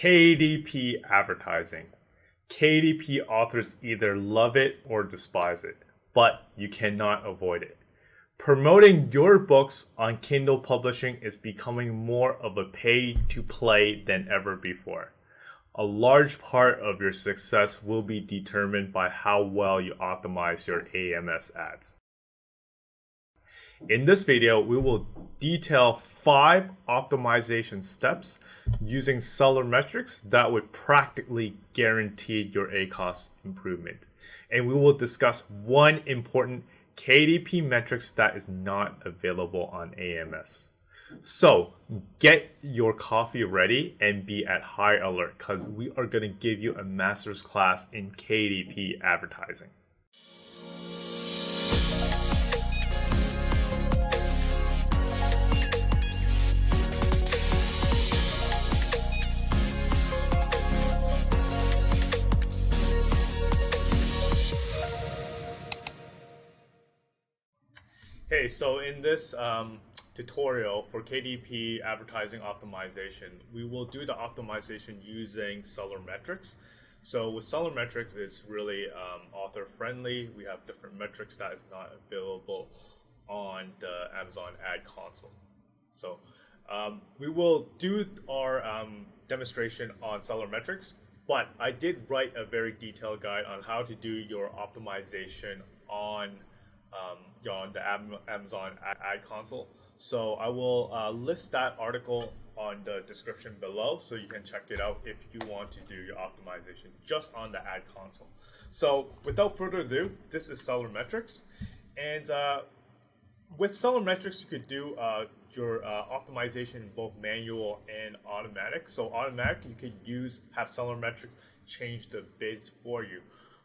KDP advertising. KDP authors either love it or despise it, but you cannot avoid it. Promoting your books on Kindle publishing is becoming more of a pay-to-play than ever before. A large part of your success will be determined by how well you optimize your AMS ads. In this video, we will detail 5 optimization steps using SellerMetrics that would practically guarantee your ACoS improvement. And we will discuss one important KDP metrics that is not available on AMS. So get your coffee ready and be at high alert because we are going to give you a master's class in KDP advertising. Hey, so in this tutorial for KDP advertising optimization, we will do the optimization using SellerMetrics. So with SellerMetrics, it's really author friendly. We have different metrics that is not available on the Amazon ad console. So we will do our demonstration on SellerMetrics, but I did write a very detailed guide on how to do your optimization on the Amazon ad console. So I will list that article on the description below so you can check it out if you want to do your optimization just on the ad console. So without further ado, this is SellerMetrics. And with SellerMetrics, you could do your optimization in both manual and automatic. So automatic, you could have SellerMetrics change the bids for you.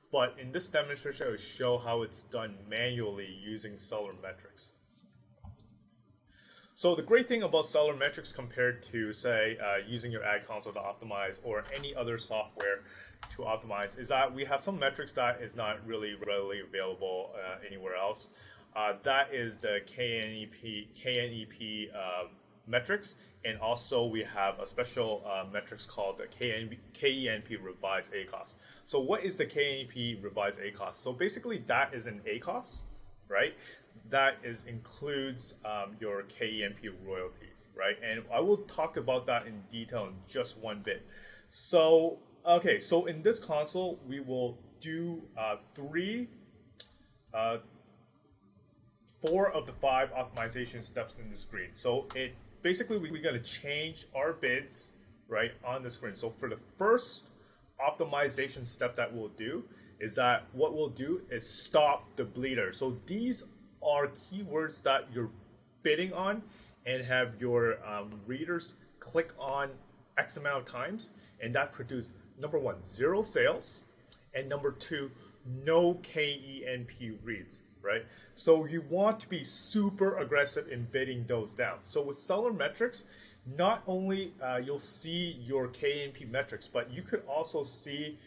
But in this demonstration, I will show how it's done manually using SellerMetrics. So the great thing about SellerMetrics compared to, say, using your ad console to optimize or any other software to optimize is that we have some metrics that is not really readily available anywhere else. That is the KENP metrics, and also we have a special metrics called the KENP Revise ACoS. So what is the KENP Revise ACoS? So basically that is an ACoS, right? That includes your KENP royalties, right? And I will talk about that in detail in just one bit. So, okay, so in this console, we will do 4 of the 5 optimization steps in the screen. So basically we're going to change our bids right on the screen. So for the first optimization step that we'll do is that what we'll do is stop the bleeder. So these are keywords that you're bidding on and have your readers click on X amount of times, and that produces number 1, 0 sales, and number 2, no KENP reads. Right? So you want to be super aggressive in bidding those down. So with SellerMetrics, not only you'll see your KENP metrics, but you could also see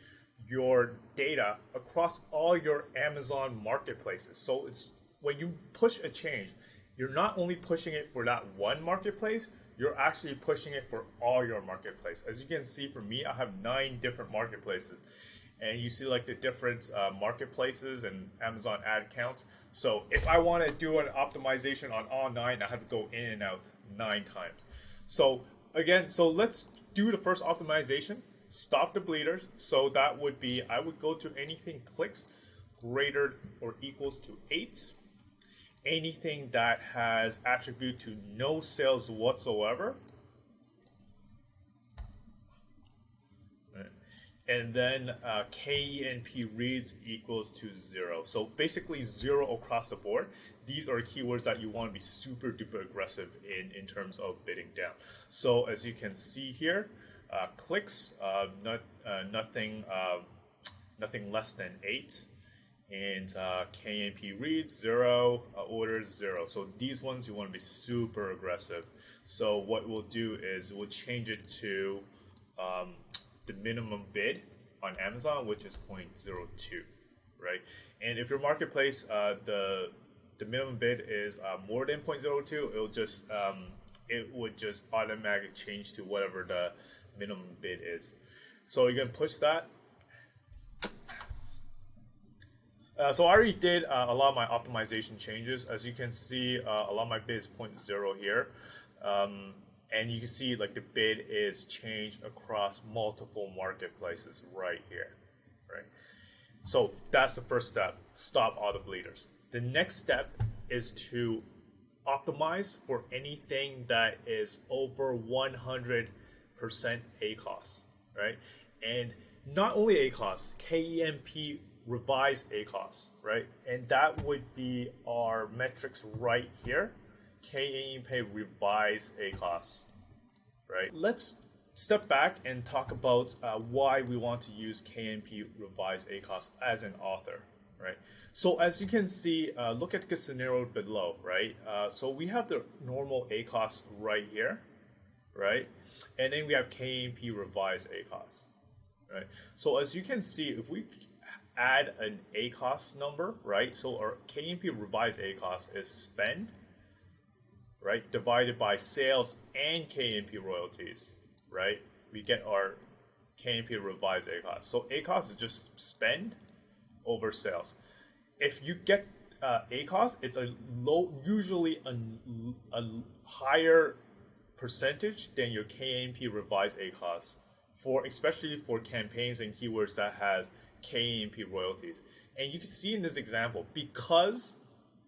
your data across all your Amazon marketplaces. So it's when you push a change, you're not only pushing it for that one marketplace, you're actually pushing it for all your marketplace. As you can see for me, I have 9 different marketplaces. And you see like the different marketplaces and Amazon ad count. So if I want to do an optimization on all 9, I have to go in and out 9 times. So again, so let's do the first optimization, stop the bleeders. So that would be, I would go to anything clicks greater or equals to 8. Anything that has attribute to no sales whatsoever. And then KENP reads equals to 0. So basically 0 across the board. These are keywords that you want to be super duper aggressive in terms of bidding down. So as you can see here, clicks, nothing less than 8. And KENP reads 0, orders 0. So these ones you want to be super aggressive. So what we'll do is we'll change it to the minimum bid on Amazon, which is 0.02, right? And if your marketplace, the minimum bid is more than 0.02, it would just automatically change to whatever the minimum bid is. So you're gonna push that. So I already did a lot of my optimization changes. As you can see, a lot of my bid is 0.0 here. And you can see like the bid is changed across multiple marketplaces right here, right? So that's the first step, stop auto bleeders. The next step is to optimize for anything that is over 100% ACoS, right? And not only ACoS, KENP Revise ACoS, right? And that would be our metrics right here, KENP Revise ACoS, right? Let's step back and talk about why we want to use KENP Revise ACoS as an author, right? So as you can see, look at the scenario below, right? So we have the normal ACoS right here, right? And then we have KENP Revise ACoS, right? So as you can see, if we add an ACoS number, right? So our KENP Revise ACoS is spend, right, divided by sales and KENP royalties, right? We get our KENP Revise ACoS. So ACoS is just spend over sales. If you get ACoS, it's usually a higher percentage than your KENP Revise ACoS, especially for campaigns and keywords that has KENP royalties. And you can see in this example, because,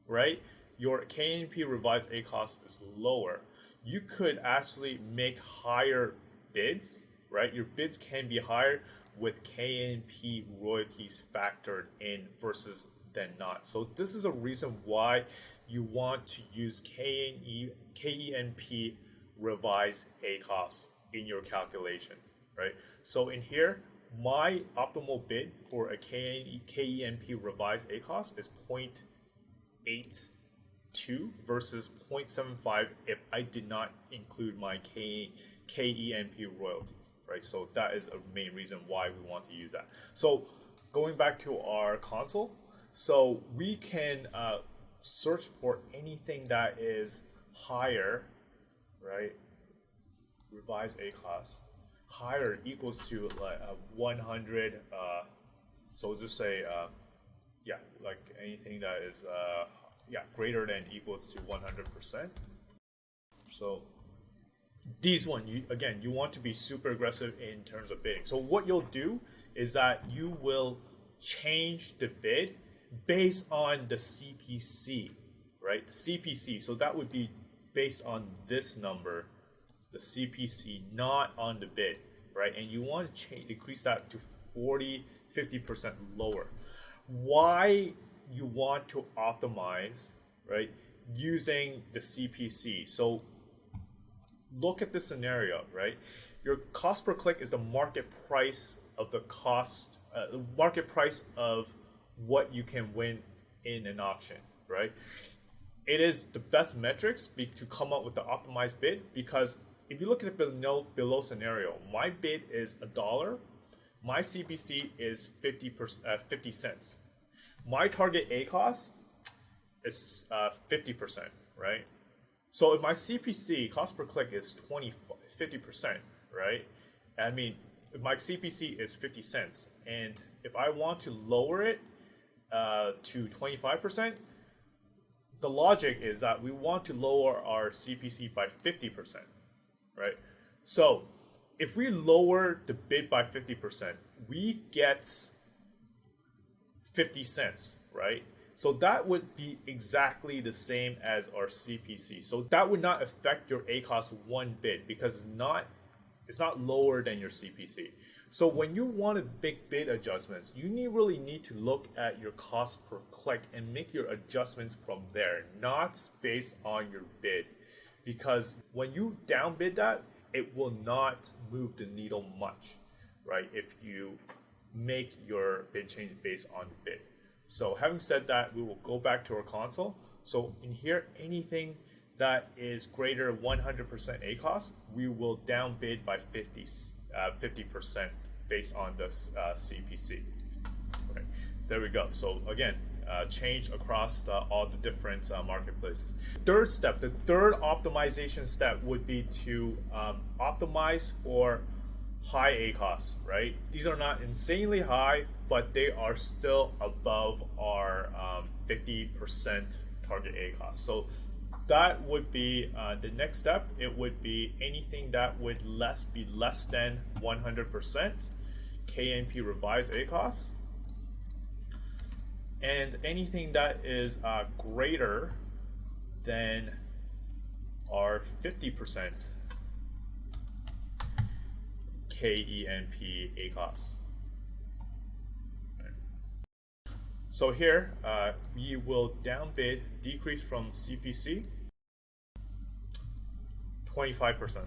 right, your KENP Revise ACoS is lower, you could actually make higher bids, right? Your bids can be higher with KENP royalties factored in versus than not. So this is a reason why you want to use KENP Revise ACoS in your calculation, right? So in here, my optimal bid for a KENP Revise ACoS is 0.82 versus 0.75 if I did not include my KENP royalties, right? So that is a main reason why we want to use that. So going back to our console, so we can search for anything that is higher, right? Revise ACoS. Higher equals to like 100, so we'll just say, yeah, like anything that is, greater than equals to 100%. So these one, you want to be super aggressive in terms of bidding. So what you'll do is that you will change the bid based on the CPC, right? The CPC, so that would be based on this number, the CPC, not on the bid, right? And you want to decrease that to 50% lower. Why you want to optimize, right, using the CPC? So look at this scenario, right? Your cost per click is the market price of the cost, market price of what you can win in an auction, right? It is the best metrics to come up with the optimized bid, because if you look at the below scenario, my bid is $1, my CPC is 50 cents. My target ACoS is 50%, right? So if my CPC, cost per click, is 50%, right? I mean, if my CPC is 50 cents, and if I want to lower it to 25%, the logic is that we want to lower our CPC by 50%. Right? So if we lower the bid by 50%, we get 50 cents, right? So that would be exactly the same as our CPC. So that would not affect your ACoS one bit, because it's not lower than your CPC. So when you want to make bid adjustments, you really need to look at your cost per click and make your adjustments from there, not based on your bid. Because when you downbid that, it will not move the needle much, right? If you make your bid change based on the bid. So having said that, we will go back to our console. So in here, anything that is greater 100% ACoS, we will downbid by 50% based on the CPC. Right. There we go. So again, change across all the different marketplaces. Third step, the third optimization step would be to optimize for high ACoS, right? These are not insanely high, but they are still above our 50% target ACoS. So that would be the next step. It would be anything that would be less than 100% KENP Revise ACoS, and anything that is greater than our 50% KENP ACoS. So here we will downbid decrease from CPC 25%.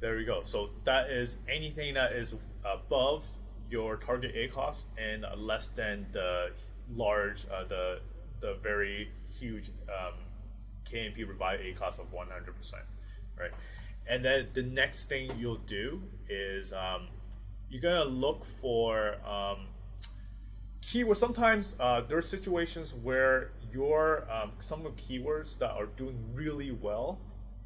There we go. So that is anything that is above your target ACoS and less than the large, the very huge KENP Revive ACoS of 100%, right? And then the next thing you'll do is you're gonna look for keywords. Sometimes there are situations where your some of the keywords that are doing really well,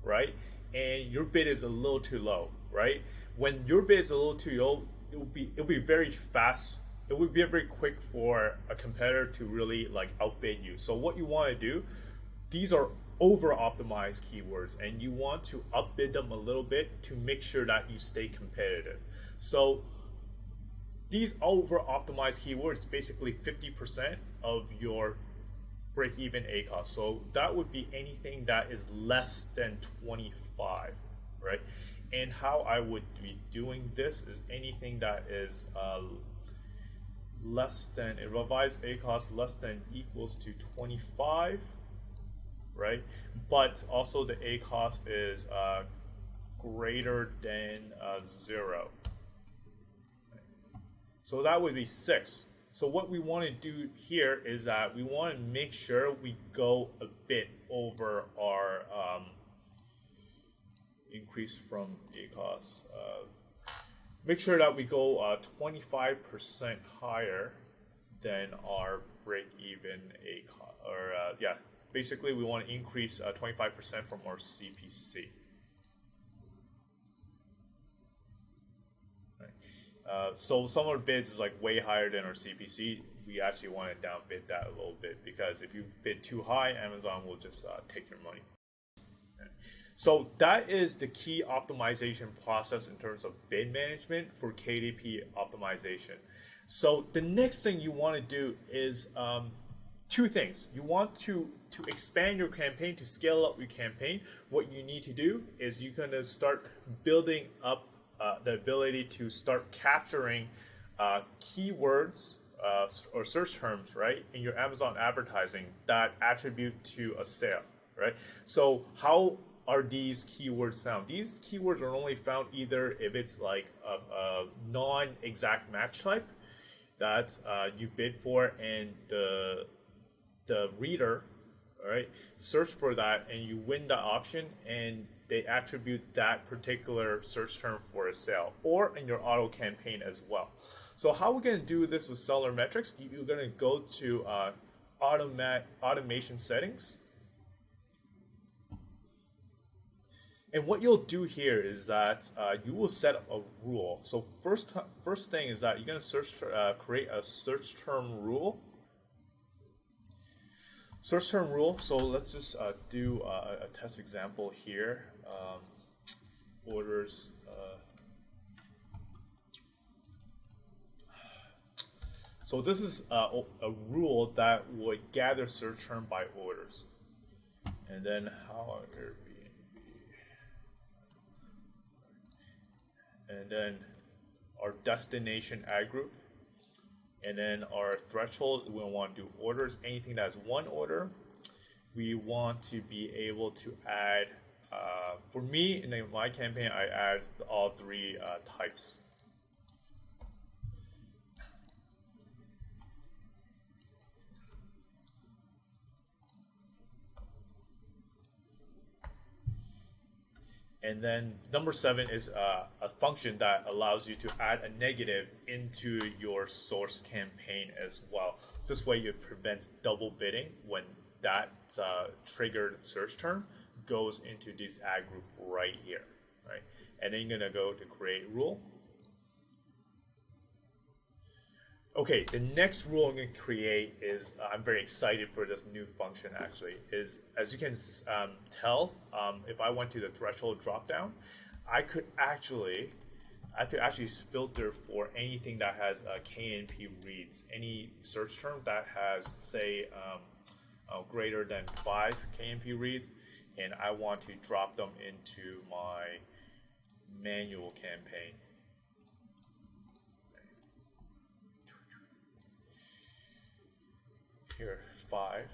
right? And your bid is a little too low, right? When your bid is a little too low, it'll be very fast. It would be very quick for a competitor to really like outbid you. So what you want to do, these are over optimized keywords, and you want to upbid them a little bit to make sure that you stay competitive. So these over optimized keywords, basically 50% of your break-even ACoS. So that would be anything that is less than 25, right? And how I would be doing this is anything that is less than a revised ACoS less than equals to 25, right? But also the ACoS is greater than 0. So that would be 6. So what we want to do here is that we want to make sure we go a bit over our increase from ACoS. Make sure that we go 25% higher than our break-even ACoS. Or yeah, basically we want to increase 25% from our CPC. So some of our bids is like way higher than our CPC. We actually want to downbid that a little bit, because if you bid too high, Amazon will just take your money. Okay. So that is the key optimization process in terms of bid management for KDP optimization. So the next thing you want to do is two things. You want to expand your campaign, to scale up your campaign. What you need to do is you're going to start building up the ability to start capturing keywords or search terms, right, in your Amazon advertising that attribute to a sale, right? So how are these keywords found? These keywords are only found either if it's like a non-exact match type that you bid for, and the reader, all right, search for that, and you win the auction, and they attribute that particular search term for a sale, or in your auto campaign as well. So how we're going to do this with SellerMetrics, you're going to go to automation settings. And what you'll do here is that you will set up a rule. So first thing is that you're going to create a search term rule. Search term rule. So let's just do a test example here. Orders. So this is a rule that would gather search term by orders, and then how Airbnb, and then our destination ad group. And then our threshold, we want to do orders. Anything that's one order, we want to be able to add, for me, in my campaign, I add all three types. And then number 7 is a function that allows you to add a negative into your source campaign as well. So this way it prevents double bidding when that triggered search term goes into this ad group right here, right? And then you're gonna go to create rule. Okay, the next rule I'm going to create is, I'm very excited for this new function actually, is as you can tell, if I went to the threshold dropdown, I could actually filter for anything that has KENP reads, any search term that has, say, greater than 5 KENP reads, and I want to drop them into my manual campaign. Here, 5.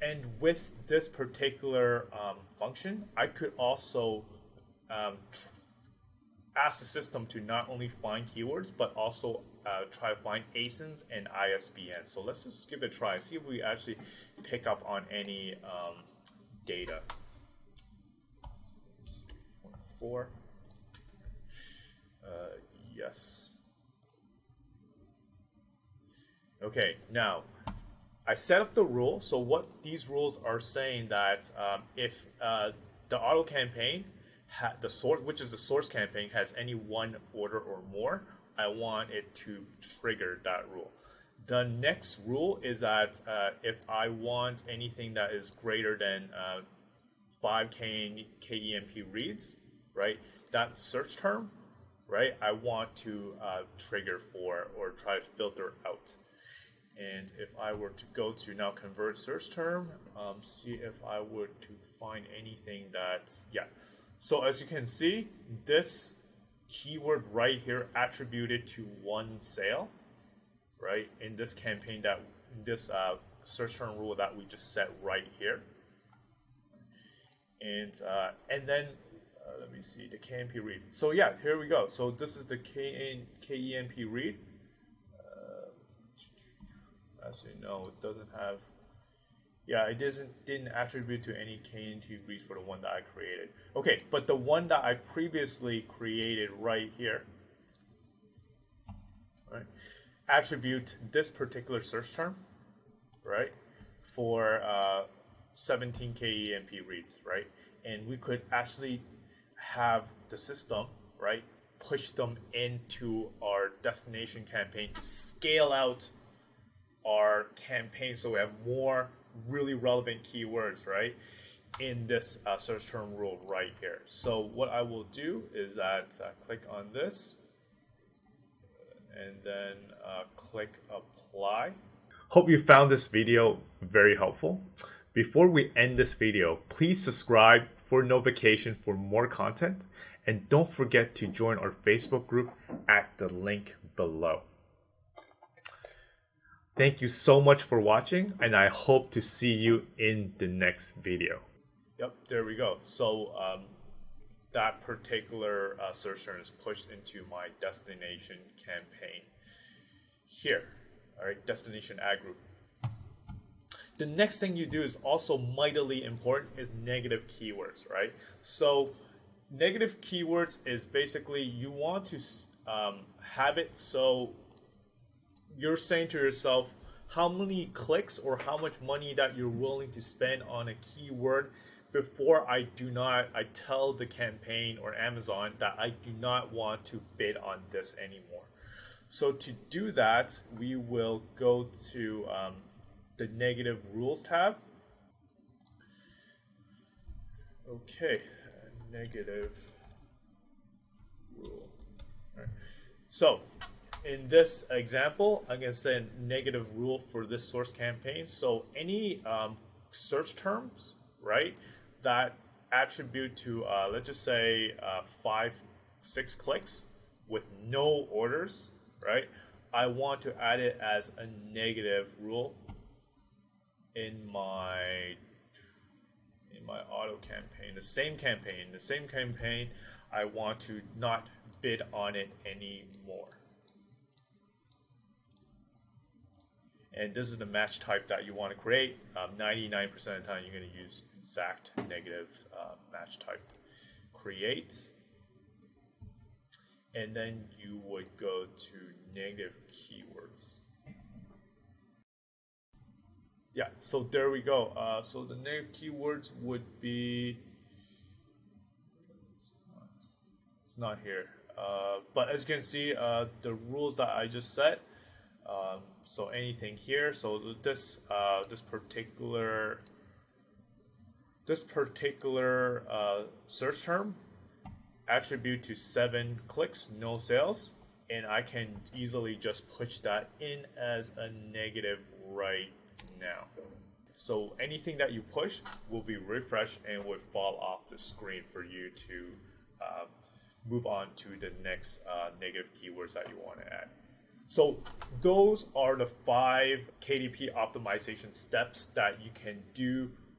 And with this particular function, I could also ask the system to not only find keywords, but also try to find ASINs and ISBN. So let's just give it a try, see if we actually pick up on any data. 4. Yes. Okay, now I set up the rule. So what these rules are saying that if the auto campaign, the source, which is the source campaign, has any one order or more, I want it to trigger that rule. The next rule is that if I want anything that is greater than 5 KENP reads, right, that search term, right, I want to trigger for or try to filter out. And if I were to go to now convert search term, see if I were to find anything that's, yeah. So as you can see, this keyword right here attributed to one sale, right? In this campaign that, this search term rule that we just set right here. And then, let me see, the KENP read. So yeah, here we go. So this is the KENP read. As you know, it doesn't have, yeah, it didn't attribute to any KENP reads for the one that I created. Okay, but the one that I previously created right here, right, attribute this particular search term, right, for 17 KENP reads, right, and we could actually have the system, right, push them into our destination campaign to scale out our campaign so we have more really relevant keywords, right, in this search term rule right here. So what I will do is that click on this and then click apply. Hope you found this video very helpful. Before we end this video, please subscribe for notification for more content, and don't forget to join our Facebook group at the link below. Thank you so much for watching, and I hope to see you in the next video. Yep, there we go. So that particular search term is pushed into my destination campaign here. All right, destination ad group. The next thing you do is also mightily important is negative keywords, right? So negative keywords is basically you want to have it so you're saying to yourself how many clicks or how much money that you're willing to spend on a keyword before I tell the campaign or Amazon that I do not want to bid on this anymore. So to do that, we will go to the negative rules tab. Okay, negative rule. All right. So in this example, I'm going to say a negative rule for this source campaign. So any search terms, right, that attribute to, let's just say 5-6 clicks with no orders, right, I want to add it as a negative rule in my auto campaign, the same campaign, I want to not bid on it anymore. And this is the match type that you want to create. 99% of the time, you're going to use exact negative match type. Create. And then you would go to negative keywords. Yeah, so there we go. So the negative keywords would be, it's not here. But as you can see, the rules that I just set, so anything here, so this particular search term attribute to 7 clicks, no sales, and I can easily just push that in as a negative right now. So anything that you push will be refreshed and would fall off the screen for you to move on to the next negative keywords that you want to add. So those are the 5 KDP optimization steps that you can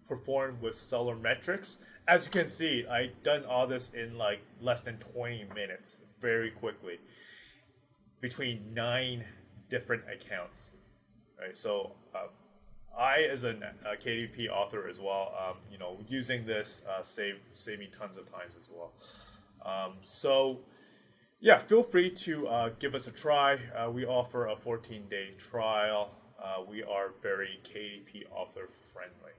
perform with SellerMetrics. As you can see, I've done all this in like less than 20 minutes, very quickly, between 9 different accounts. Right, so I, as a KDP author as well, using this save me tons of times as well. So yeah, feel free to give us a try. We offer a 14-day trial. We are very KDP author friendly.